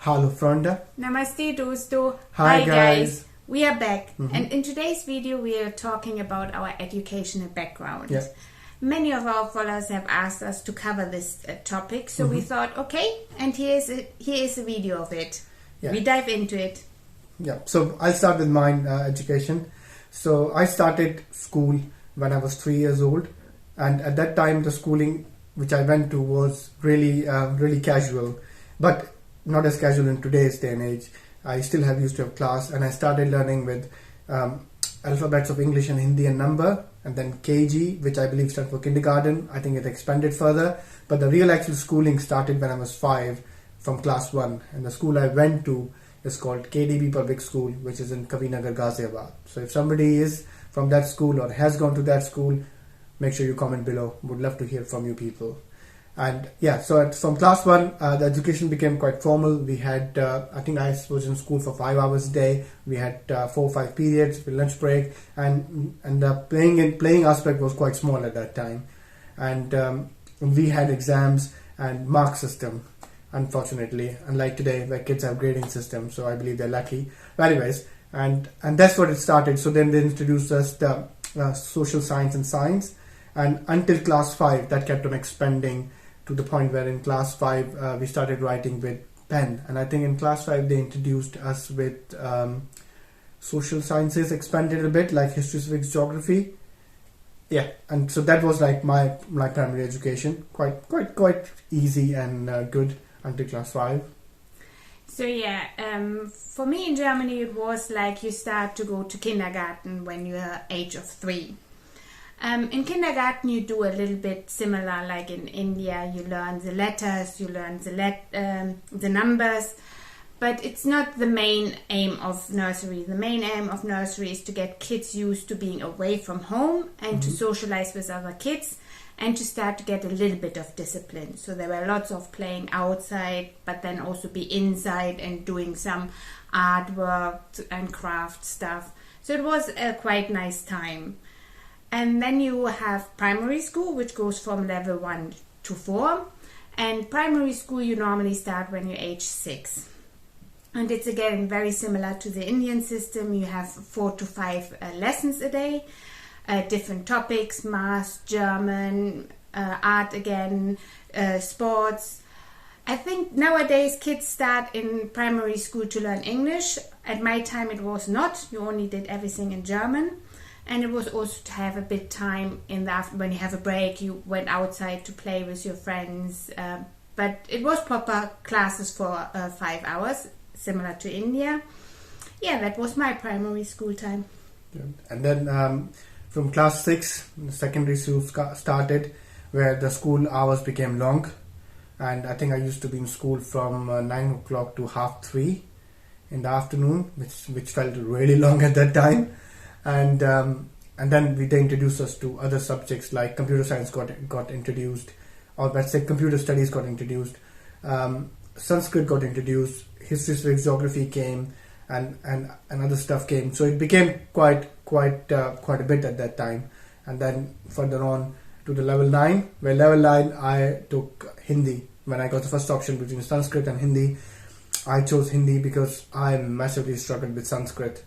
Hello Fronda. Namaste dosto. Hi guys. We are back and in today's video we are talking about our educational background. Yeah. Many of our followers have asked us to cover this topic, so we thought, okay, and here is a video of it. Yeah. We dive into it. Yeah, so I'll start with mine, education. So I started school when I was 3 years old, and at that time the schooling which I went to was really casual, but not as casual in today's day and age. I still used to have class, and I started learning with alphabets of English and Hindi and number, and then KG, which I believe stands for kindergarten. I think it expanded further, but the real actual schooling started when I was 5 from class 1, and the school I went to is called KDB Public School, which is in Kavinagar, Ghaziabad. So if somebody is from that school or has gone to that school, make sure you comment below. Would love to hear from you people. And yeah, so from class 1, the education became quite formal. We had, I think I was in school for 5 hours a day. We had 4 or 5 periods with lunch break, and the playing aspect was quite small at that time. And we had exams and mark system, unfortunately, unlike today where kids have grading system. So I believe they're lucky. But anyways, and that's what it started. So then they introduced us the social science and science, and until class 5 that kept on expanding to the point where in class 5 we started writing with pen, and I think in class 5 they introduced us with social sciences, expanded a bit, like history, civics, geography. Yeah, and so that was like my primary education, quite easy and good until class 5. So yeah, for me in Germany it was like you start to go to kindergarten when you're age of 3. In kindergarten you do a little bit similar like in India. You learn the letters, you learn the numbers, but it's not the main aim of nursery. The main aim of nursery is to get kids used to being away from home and to socialize with other kids and to start to get a little bit of discipline. So there were lots of playing outside, but then also be inside and doing some artwork and craft stuff. So it was a quite nice time. And then you have primary school, which goes from level 1 to 4. And primary school you normally start when you're age 6. And it's again very similar to the Indian system. You have 4 to 5 lessons a day, different topics, math, German, art again, sports. I think nowadays kids start in primary school to learn English. At my time it was not. You only did everything in German. And it was also to have a bit time in the afternoon. When you have a break, you went outside to play with your friends. But it was proper classes for 5 hours, similar to India. Yeah, that was my primary school time. And then from class 6, the secondary school started, where the school hours became long. And I think I used to be in school from 9 o'clock to 3:30 in the afternoon, which felt really long at that time. And then they introduced us to other subjects like computer science got introduced, or let's say computer studies got introduced, Sanskrit got introduced, history, civics, geography came, and other stuff came. So it became quite a bit at that time. And then further on to the level 9, where level 9 I took Hindi. When I got the first option between Sanskrit and Hindi, I chose Hindi because I massively struggled with Sanskrit.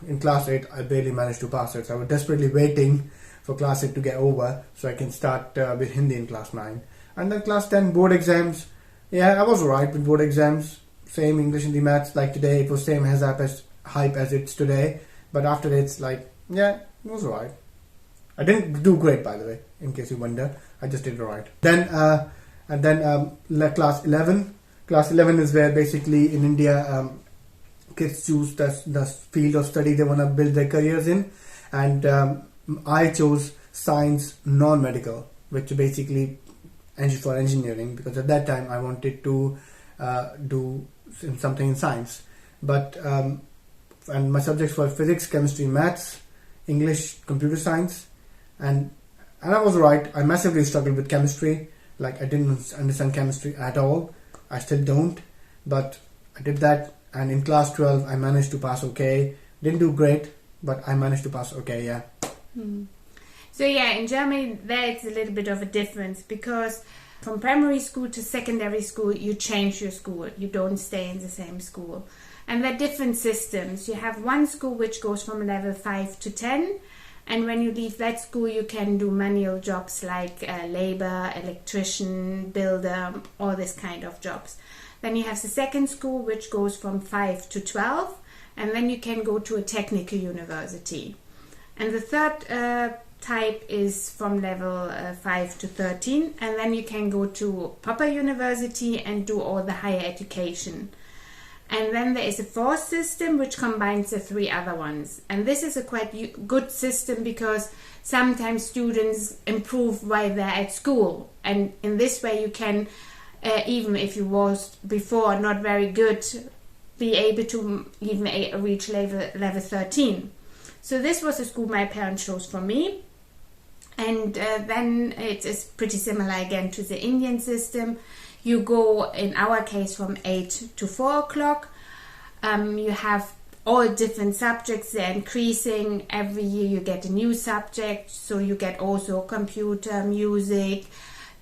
In class 8, I barely managed to pass it. So I was desperately waiting for class 8 to get over so I can start with Hindi in class 9. And then class 10, board exams. Yeah, I was alright with board exams. Same English, Hindi, maths. Like today, it was same hype as it's today. But after it's like, yeah, it was alright. I didn't do great, by the way, in case you wonder. I just did alright. Then, class 11. Class 11 is where basically in India, kids choose the field of study they want to build their careers in, and I chose science non-medical, which basically for engineering, because at that time I wanted to do something in science. But and my subjects were physics, chemistry, maths, English, computer science, and I was right. I massively struggled with chemistry. Like I didn't understand chemistry at all. I still don't, but I did that. And in class 12, I managed to pass okay. Didn't do great, but I managed to pass okay, yeah. So yeah, in Germany, there it's a little bit of a difference because From primary school to secondary school, you change your school. You don't stay in the same school. And there are different systems. You have one school which goes from level 5 to 10. And when you leave that school, you can do manual jobs like labor, electrician, builder, all this kind of jobs. Then you have the second school, which goes from 5 to 12. And then you can go to a technical university. And the third type is from level 5 to 13. And then you can go to proper university and do all the higher education. And then there is a fourth system which combines the three other ones. And this is a quite good system because sometimes students improve while they're at school. And in this way you can, even if you was before not very good, be able to even reach level 13. So this was the school my parents chose for me. And then it is pretty similar again to the Indian system. You go, in our case, from 8 to 4 o'clock. You have all different subjects. They're increasing. Every year you get a new subject. So you get also computer, music,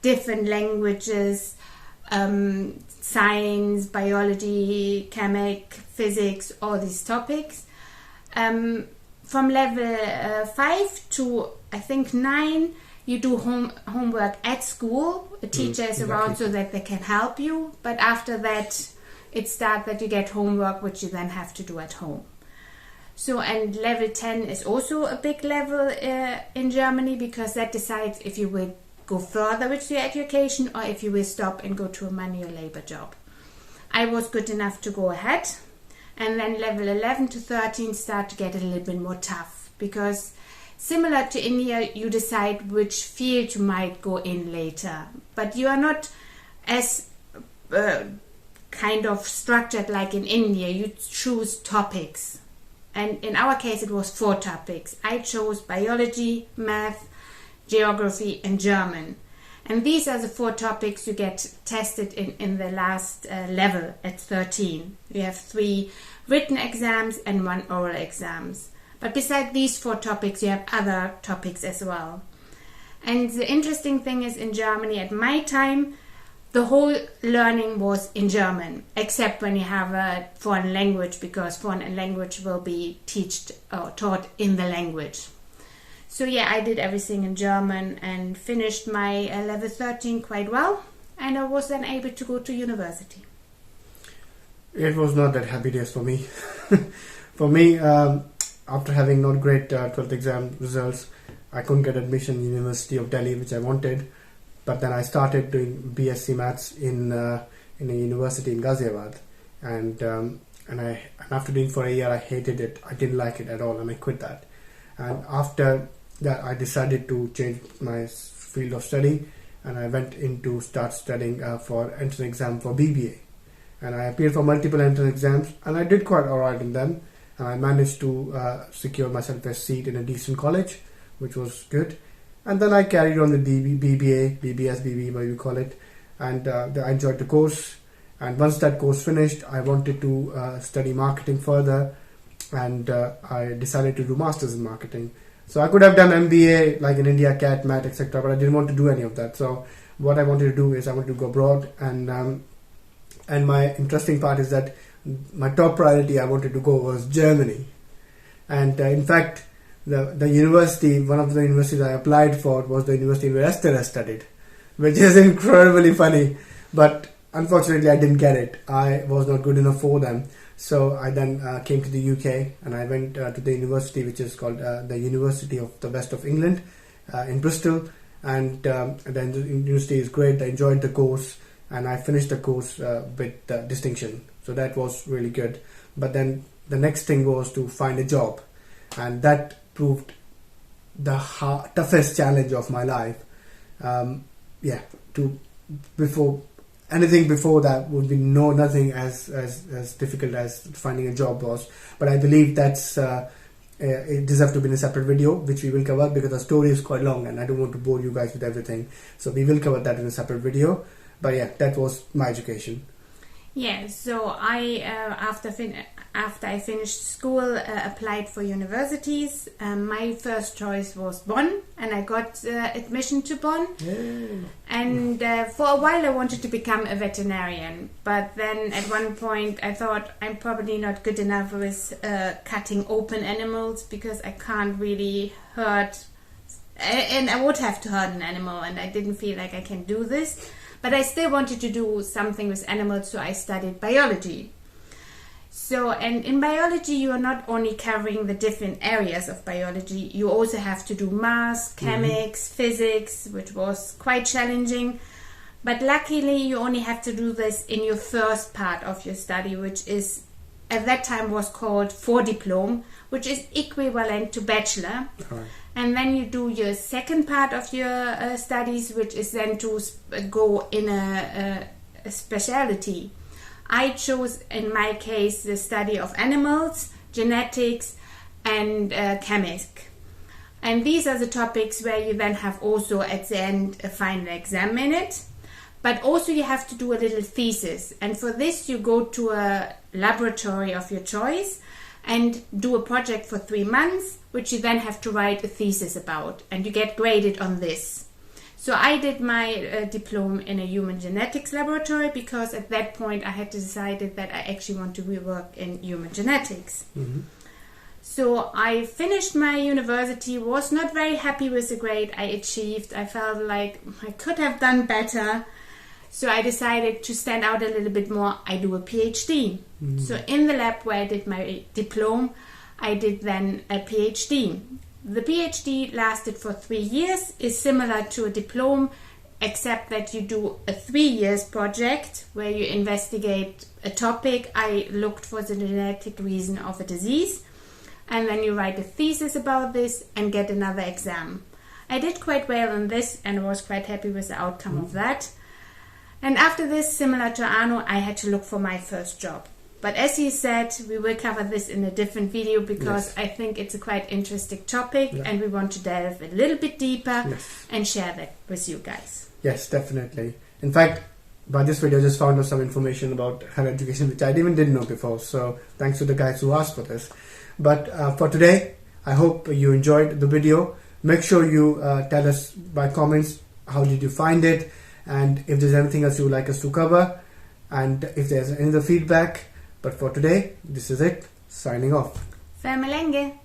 different languages, science, biology, physics, all these topics. From level 5 to, I think, 9, you do homework at school. A teacher is around so that they can help you. But after that, it starts that you get homework, which you then have to do at home. So, and level 10 is also a big level in Germany because that decides if you will go further with your education or if you will stop and go to a manual labor job. I was good enough to go ahead. And then level 11 to 13 start to get a little bit more tough because similar to India, you decide which field you might go in later. But you are not as kind of structured like in India. You choose topics. And in our case, it was 4 topics. I chose biology, math, geography, and German. And these are the 4 topics you get tested in the last level at 13. You have 3 written exams and 1 oral exams. But besides these 4 topics, you have other topics as well. And the interesting thing is in Germany at my time, the whole learning was in German, except when you have a foreign language, because foreign language will be taught in the language. So yeah, I did everything in German and finished my level 13 quite well. And I was then able to go to university. It was not that happy days for me. For me, after having not great 12th exam results, I couldn't get admission in University of Delhi, which I wanted. But then I started doing BSc Maths in a university in Ghaziabad. And after doing for a year, I hated it. I didn't like it at all, and I quit that. And after that, I decided to change my field of study, and I went into start studying for entrance exam for BBA. And I appeared for multiple entrance exams, and I did quite alright in them. And I managed to secure myself a seat in a decent college, which was good. And then I carried on the BBA, BBS, BB, what you call it, and I enjoyed the course. And once that course finished, I wanted to study marketing further, and I decided to do masters in marketing. So I could have done MBA like in India, CAT, MAT, etc., but I didn't want to do any of that. So what I wanted to do is I wanted to go abroad, and my interesting part is that my top priority I wanted to go was Germany. And in fact, the university, one of the universities I applied for was the university where Esther has studied, which is incredibly funny. But unfortunately, I didn't get it. I was not good enough for them. So I then came to the UK, and I went to the university which is called the University of the West of England in Bristol. And the university is great. I enjoyed the course, and I finished the course with distinction. So that was really good. But then the next thing was to find a job, and that proved the toughest challenge of my life. Anything before that would be nothing as difficult as finding a job was. But I believe that's it deserves to be in a separate video, which we will cover because the story is quite long and I don't want to bore you guys with everything. So we will cover that in a separate video. But yeah, that was my education. Yeah, so I after I finished school, applied for universities. My first choice was Bonn, and I got admission to Bonn. Yay. And for a while I wanted to become a veterinarian, but then at one point I thought I'm probably not good enough with cutting open animals, because I can't really hurt, and I would have to hurt an animal, and I didn't feel like I can do this. But I still wanted to do something with animals, so I studied biology. So, and in biology, you are not only covering the different areas of biology, you also have to do math, chemics, physics, which was quite challenging. But luckily, you only have to do this in your first part of your study, which is, at that time, was called Vordiplom, which is equivalent to bachelor. Right. And then you do your second part of your studies, which is then to go in a specialty. I chose, in my case, the study of animals, genetics, and chemics. And these are the topics where you then have also at the end a final exam in it. But also you have to do a little thesis. And for this you go to a laboratory of your choice and do a project for 3 months, which you then have to write a thesis about. And you get graded on this. So I did my diploma in a human genetics laboratory, because at that point I had decided that I actually want to work in human genetics. Mm-hmm. So I finished my university, was not very happy with the grade I achieved. I felt like I could have done better. So I decided to stand out a little bit more. I do a PhD. Mm-hmm. So in the lab where I did my diploma, I did then a PhD. The PhD lasted for 3 years, is similar to a diploma, except that you do a 3 years project where you investigate a topic. I looked for the genetic reason of a disease, and then you write a thesis about this and get another exam. I did quite well on this and was quite happy with the outcome of that. And after this, similar to Arno, I had to look for my first job. But as he said, we will cover this in a different video, because I think it's a quite interesting topic, and we want to delve a little bit deeper and share that with you guys. Yes, definitely. In fact, by this video I just found out some information about her education which I even didn't know before. So thanks to the guys who asked for this. But for today, I hope you enjoyed the video. Make sure you tell us by comments how did you find it, and if there's anything else you would like us to cover, and if there's any other feedback. But for today, this is it. Signing off. Färmelänge!